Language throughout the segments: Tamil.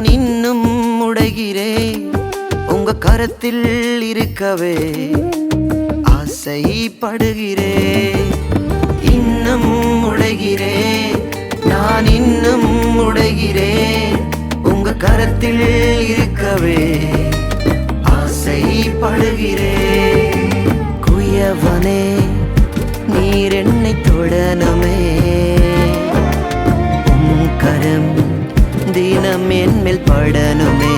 நான் இன்னும் உடைகிறேன் உங்க கரத்தில் இருக்கவே ஆசைப்படுகிறேன். இன்னும் உடைகிறேன் நான் இன்னும் உடைகிறேன் உங்க கரத்தில் இருக்கவே ஆசைப்படுகிறேன். குயவனே நீர் என்னை தொடணுமே, உம் கரம் தினம் என்மேல் படணுமே.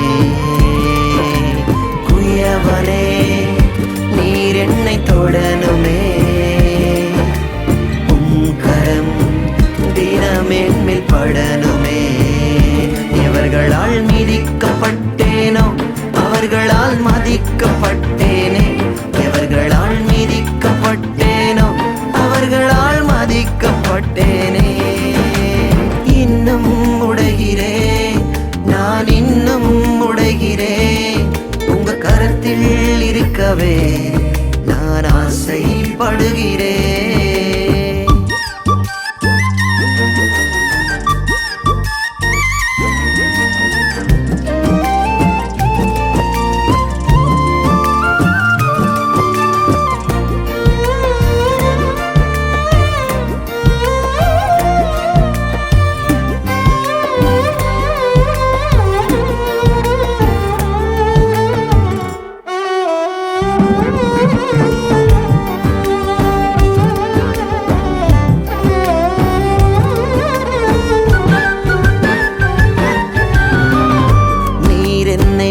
குயவனே நீர் என்னை தொடணுமே, உம் கரம் தினம் என்மேல் படணுமே. எவர்களால் மிதிக்கப்பட்டேனோ அவர்களால் மதிக்கப்பட்டேனே, எவர்களால் மிதிக்கப்பட்டேனோ அவர்களால் மதிக்கப்பட்டேனே. இன்னும் உடைகிறேன் நான் இன்னும் உடைகிறேன் உங்க கரத்தில் இருக்கவே நான் ஆசைப்படுகிறேன்.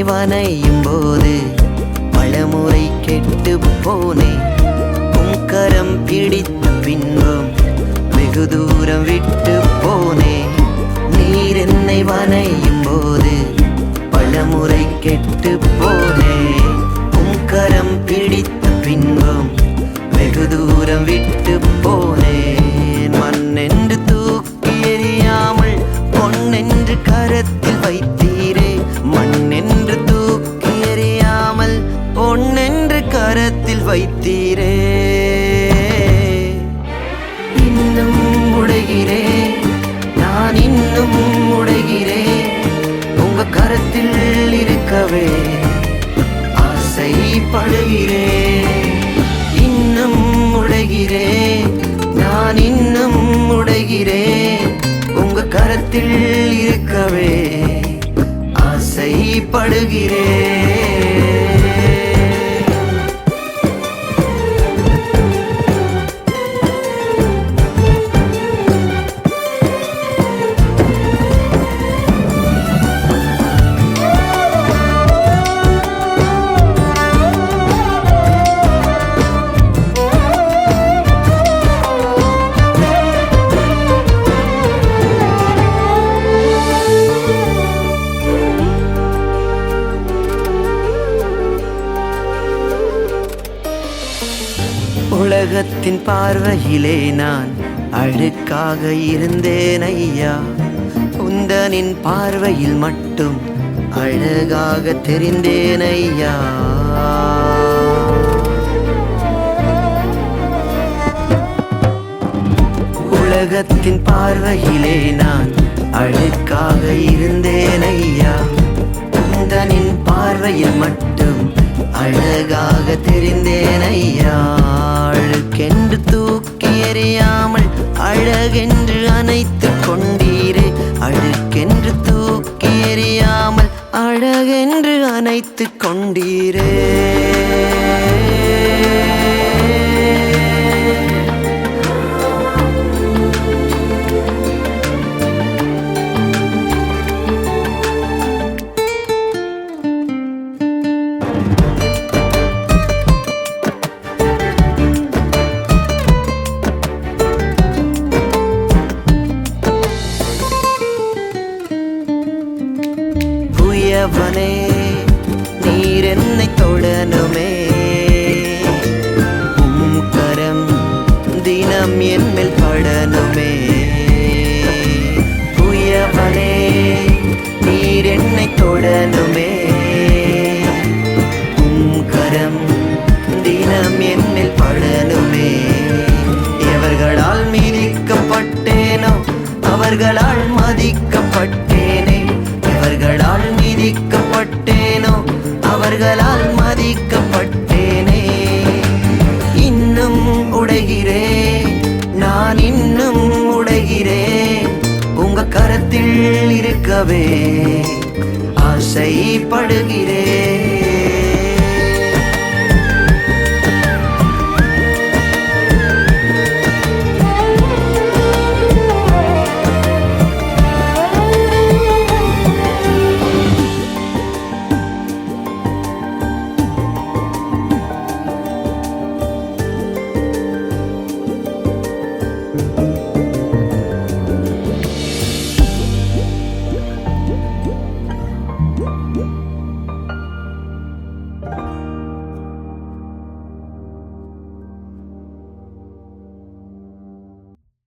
வனையும் போது பலமுறை கெட்டு போனேன், உம் கரம் பிடித்த பின்பும் வெகு தூரம் விட்டு போனேன். நீர் என்னை வனையும் போது பலமுறை கெட்டு போனேன், உம் கரம் பிடித்த பின்பும் வெகு தூரம் விட்டு போனேன். மண்ணென்று தூக்கி எறியாமல் பொன்னென்று கரத்தில் வைத்தீரே, மண்ணென்று தூக்கி எறியாமல் பொன்னென்று கரத்தில் வைத்தீரே. இன்னும் உடைகிறேன் நான் இன்னும் உடைகிறேன் உங்க கரத்தில் இருக்கவே ஆசைப்படுகிறேன். இன்னும் உடைகிறேன் நான் இன்னும் உடைகிறேன் உங்க கரத்தில் இருக்கவே ஆசைப்படுகிறேன். உலகத்தின் பார்வையிலே நான் அழுக்காக இருந்தேன் ஐயா, உந்தனின் பார்வையில் மட்டும் அழகாக தெரிந்தேன் ஐயா. உலகத்தின் பார்வையிலே நான் அழுக்காக இருந்தேன் ஐயா, உந்தனின் பார்வையில் மட்டும் அழகாக தெரிந்தேன் ஐயா. அழுக்கென்று தூக்கி எறியாமல் அழகென்று அணைத்துக் கொண்டீரே, அழுக்கென்று தூக்கி எறியாமல் அழகென்று அணைத்துக் கொண்டீரே. குயவனே நீர் என்னை தொடணுமே, உம் கரம் தினம் என்மேல் படணுமே. குயவனே நீர் என்னை தொடணுமே, உம் கரம் தினம் என்மேல் படணுமே. எவர்களால் மிதிக்கப்பட்டேனோ அவர்களால் மதிக்கப்பட்டேனே, எவர்களால் ஆசைப்படுகிறேன்.